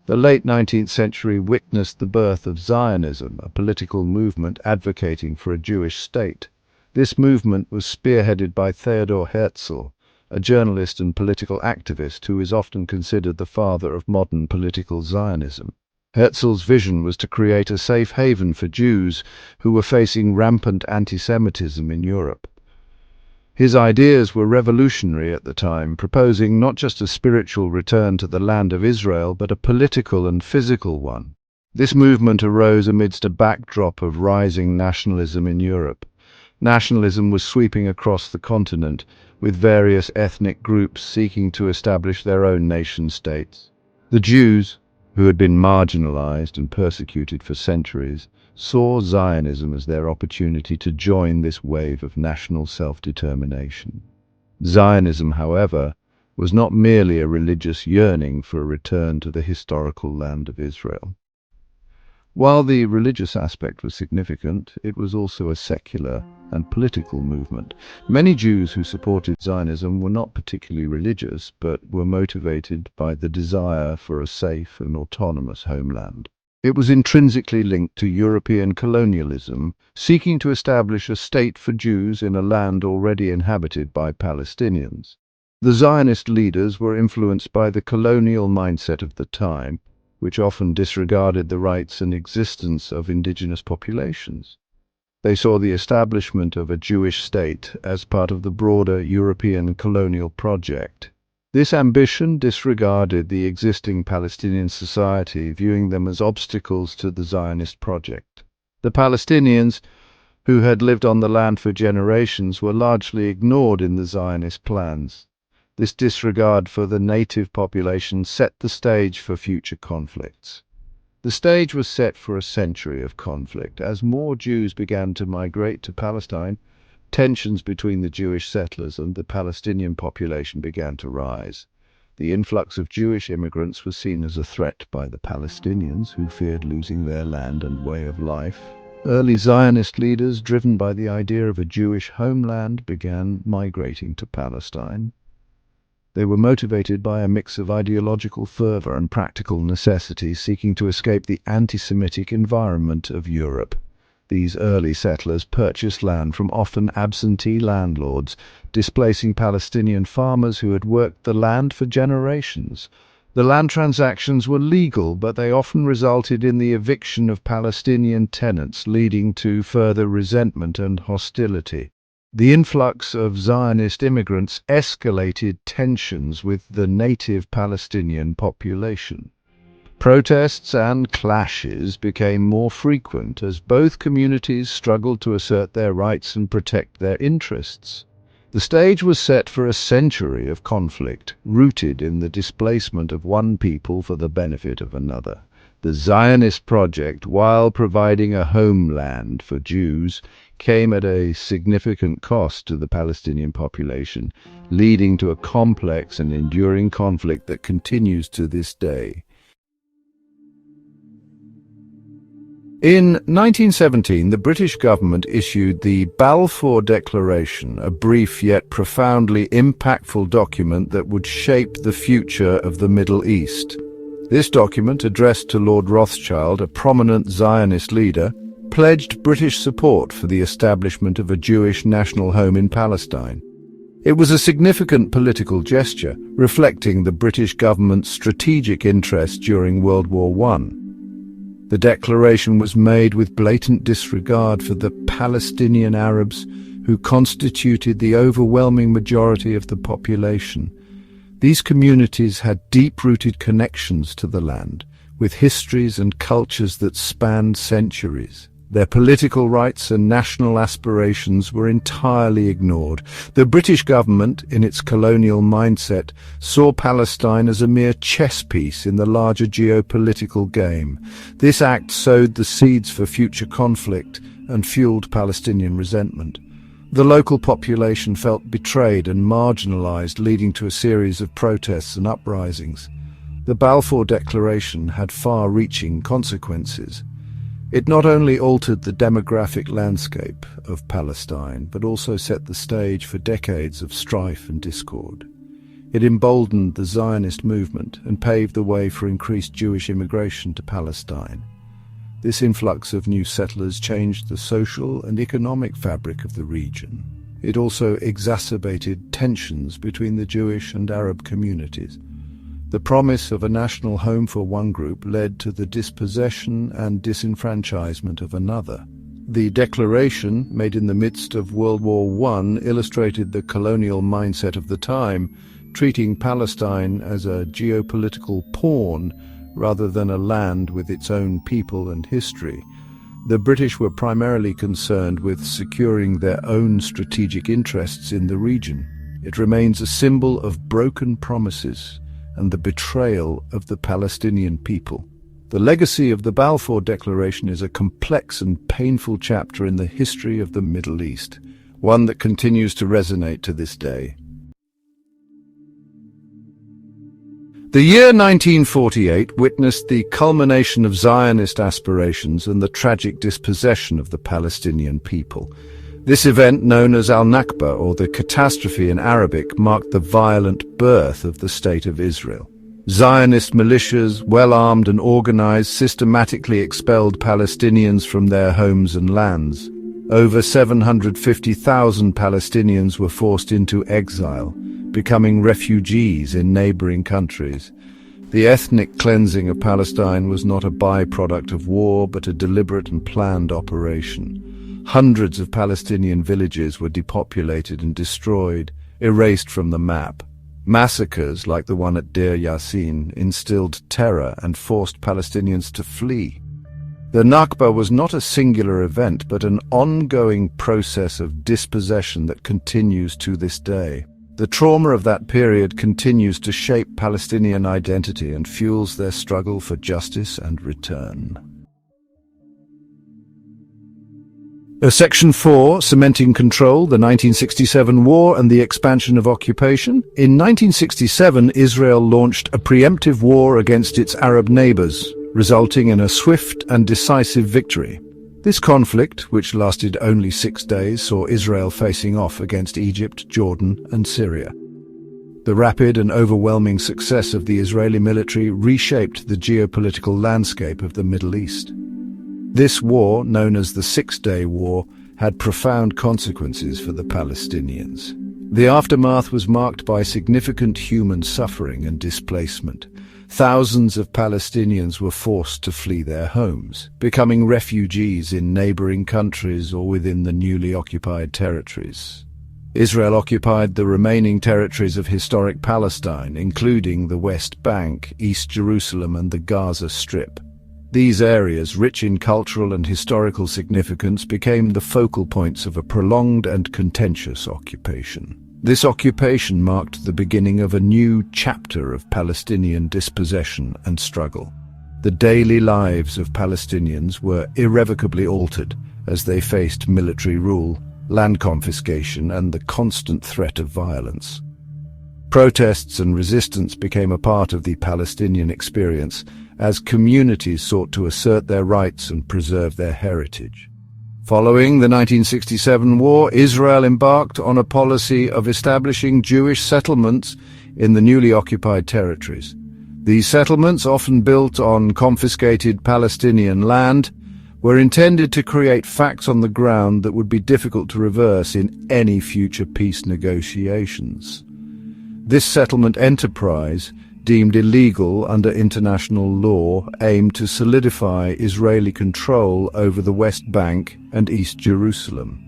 The late 19th century witnessed the birth of Zionism, a political movement advocating for a Jewish state. This movement was spearheaded by Theodor Herzl, a journalist and political activist who is often considered the father of modern political Zionism. Herzl's vision was to create a safe haven for Jews who were facing rampant anti-Semitism in Europe. His ideas were revolutionary at the time, proposing not just a spiritual return to the land of Israel, but a political and physical one. This movement arose amidst a backdrop of rising nationalism in Europe. Nationalism was sweeping across the continent, with various ethnic groups seeking to establish their own nation-states. The Jews, who had been marginalized and persecuted for centuries, saw Zionism as their opportunity to join this wave of national self-determination. Zionism, however, was not merely a religious yearning for a return to the historical land of Israel. While the religious aspect was significant, it was also a secular and political movement. Many Jews who supported Zionism were not particularly religious, but were motivated by the desire for a safe and autonomous homeland. It was intrinsically linked to European colonialism, seeking to establish a state for Jews in a land already inhabited by Palestinians. The Zionist leaders were influenced by the colonial mindset of the time, which often disregarded the rights and existence of indigenous populations. They saw the establishment of a Jewish state as part of the broader European colonial project. This ambition disregarded the existing Palestinian society, viewing them as obstacles to the Zionist project. The Palestinians, who had lived on the land for generations, were largely ignored in the Zionist plans. This disregard for the native population set the stage for future conflicts. The stage was set for a century of conflict. As more Jews began to migrate to Palestine, tensions between the Jewish settlers and the Palestinian population began to rise. The influx of Jewish immigrants was seen as a threat by the Palestinians, who feared losing their land and way of life. Early Zionist leaders, driven by the idea of a Jewish homeland, began migrating to Palestine. They were motivated by a mix of ideological fervor and practical necessity, seeking to escape the anti-Semitic environment of Europe. These early settlers purchased land from often absentee landlords, displacing Palestinian farmers who had worked the land for generations. The land transactions were legal, but they often resulted in the eviction of Palestinian tenants, leading to further resentment and hostility. The influx of Zionist immigrants escalated tensions with the native Palestinian population. Protests and clashes became more frequent as both communities struggled to assert their rights and protect their interests. The stage was set for a century of conflict, rooted in the displacement of one people for the benefit of another. The Zionist project, while providing a homeland for Jews, came at a significant cost to the Palestinian population, leading to a complex and enduring conflict that continues to this day. In 1917, the British government issued the Balfour Declaration, a brief yet profoundly impactful document that would shape the future of the Middle East. This document, addressed to Lord Rothschild, a prominent Zionist leader, pledged British support for the establishment of a Jewish national home in Palestine. It was a significant political gesture, reflecting the British government's strategic interest during World War I. The declaration was made with blatant disregard for the Palestinian Arabs, who constituted the overwhelming majority of the population. These communities had deep-rooted connections to the land, with histories and cultures that spanned centuries. Their political rights and national aspirations were entirely ignored. The British government, in its colonial mindset, saw Palestine as a mere chess piece in the larger geopolitical game. This act sowed the seeds for future conflict and fueled Palestinian resentment. The local population felt betrayed and marginalized, leading to a series of protests and uprisings. The Balfour Declaration had far-reaching consequences. It not only altered the demographic landscape of Palestine, but also set the stage for decades of strife and discord. It emboldened the Zionist movement and paved the way for increased Jewish immigration to Palestine. This influx of new settlers changed the social and economic fabric of the region. It also exacerbated tensions between the Jewish and Arab communities. The promise of a national home for one group led to the dispossession and disenfranchisement of another. The declaration, made in the midst of World War I, illustrated the colonial mindset of the time, treating Palestine as a geopolitical pawn rather than a land with its own people and history. The British were primarily concerned with securing their own strategic interests in the region. It remains a symbol of broken promises and the betrayal of the Palestinian people. The legacy of the Balfour Declaration is a complex and painful chapter in the history of the Middle East, one that continues to resonate to this day. The year 1948 witnessed the culmination of Zionist aspirations and the tragic dispossession of the Palestinian people. This event, known as Al-Nakba, or the catastrophe in Arabic, marked the violent birth of the State of Israel. Zionist militias, well-armed and organized, systematically expelled Palestinians from their homes and lands. Over 750,000 Palestinians were forced into exile, becoming refugees in neighboring countries. The ethnic cleansing of Palestine was not a byproduct of war, but a deliberate and planned operation. Hundreds of Palestinian villages were depopulated and destroyed, erased from the map. Massacres, like the one at Deir Yassin, instilled terror and forced Palestinians to flee. The Nakba was not a singular event, but an ongoing process of dispossession that continues to this day. The trauma of that period continues to shape Palestinian identity and fuels their struggle for justice and return. Section 4, Cementing Control, the 1967 War and the Expansion of Occupation. In 1967, Israel launched a preemptive war against its Arab neighbors, resulting in a swift and decisive victory. This conflict, which lasted only 6 days, saw Israel facing off against Egypt, Jordan, and Syria. The rapid and overwhelming success of the Israeli military reshaped the geopolitical landscape of the Middle East. This war, known as the Six-Day War, had profound consequences for the Palestinians. The aftermath was marked by significant human suffering and displacement. Thousands of Palestinians were forced to flee their homes, becoming refugees in neighboring countries or within the newly occupied territories. Israel occupied the remaining territories of historic Palestine, including the West Bank, East Jerusalem, and the Gaza Strip. These areas, rich in cultural and historical significance, became the focal points of a prolonged and contentious occupation. This occupation marked the beginning of a new chapter of Palestinian dispossession and struggle. The daily lives of Palestinians were irrevocably altered as they faced military rule, land confiscation, and the constant threat of violence. Protests and resistance became a part of the Palestinian experience as communities sought to assert their rights and preserve their heritage. Following the 1967 war, Israel embarked on a policy of establishing Jewish settlements in the newly occupied territories. These settlements, often built on confiscated Palestinian land, were intended to create facts on the ground that would be difficult to reverse in any future peace negotiations. This settlement enterprise, deemed illegal under international law, aimed to solidify Israeli control over the West Bank and East Jerusalem.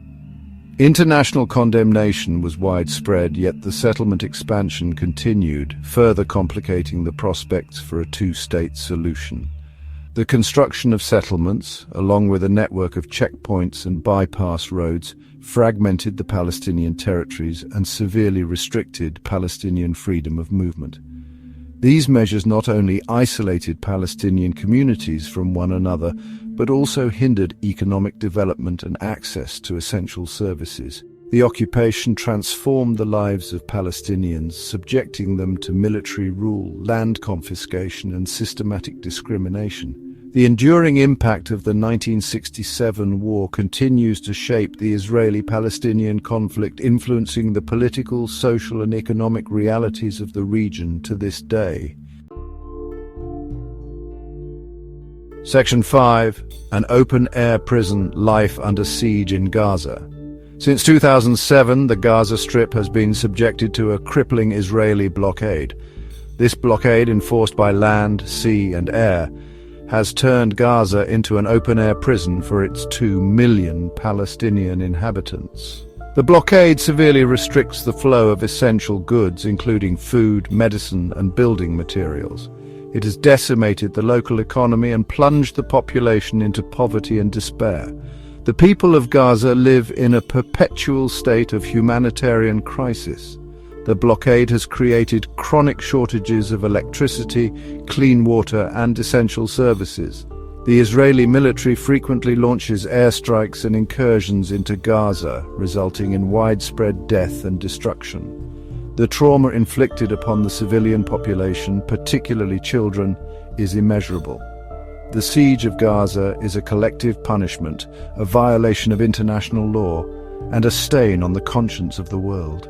International condemnation was widespread, yet the settlement expansion continued, further complicating the prospects for a two-state solution. The construction of settlements, along with a network of checkpoints and bypass roads, fragmented the Palestinian territories and severely restricted Palestinian freedom of movement. These measures not only isolated Palestinian communities from one another, but also hindered economic development and access to essential services. The occupation transformed the lives of Palestinians, subjecting them to military rule, land confiscation, and systematic discrimination. The enduring impact of the 1967 war continues to shape the Israeli-Palestinian conflict, influencing the political, social, and economic realities of the region to this day. Section 5. An open-air prison, life under siege in Gaza. Since 2007, the Gaza Strip has been subjected to a crippling Israeli blockade. This blockade, enforced by land, sea, and air, has turned Gaza into an open-air prison for its 2 million Palestinian inhabitants. The blockade severely restricts the flow of essential goods, including food, medicine, and building materials. It has decimated the local economy and plunged the population into poverty and despair. The people of Gaza live in a perpetual state of humanitarian crisis. The blockade has created chronic shortages of electricity, clean water, and essential services. The Israeli military frequently launches airstrikes and incursions into Gaza, resulting in widespread death and destruction. The trauma inflicted upon the civilian population, particularly children, is immeasurable. The siege of Gaza is a collective punishment, a violation of international law, and a stain on the conscience of the world.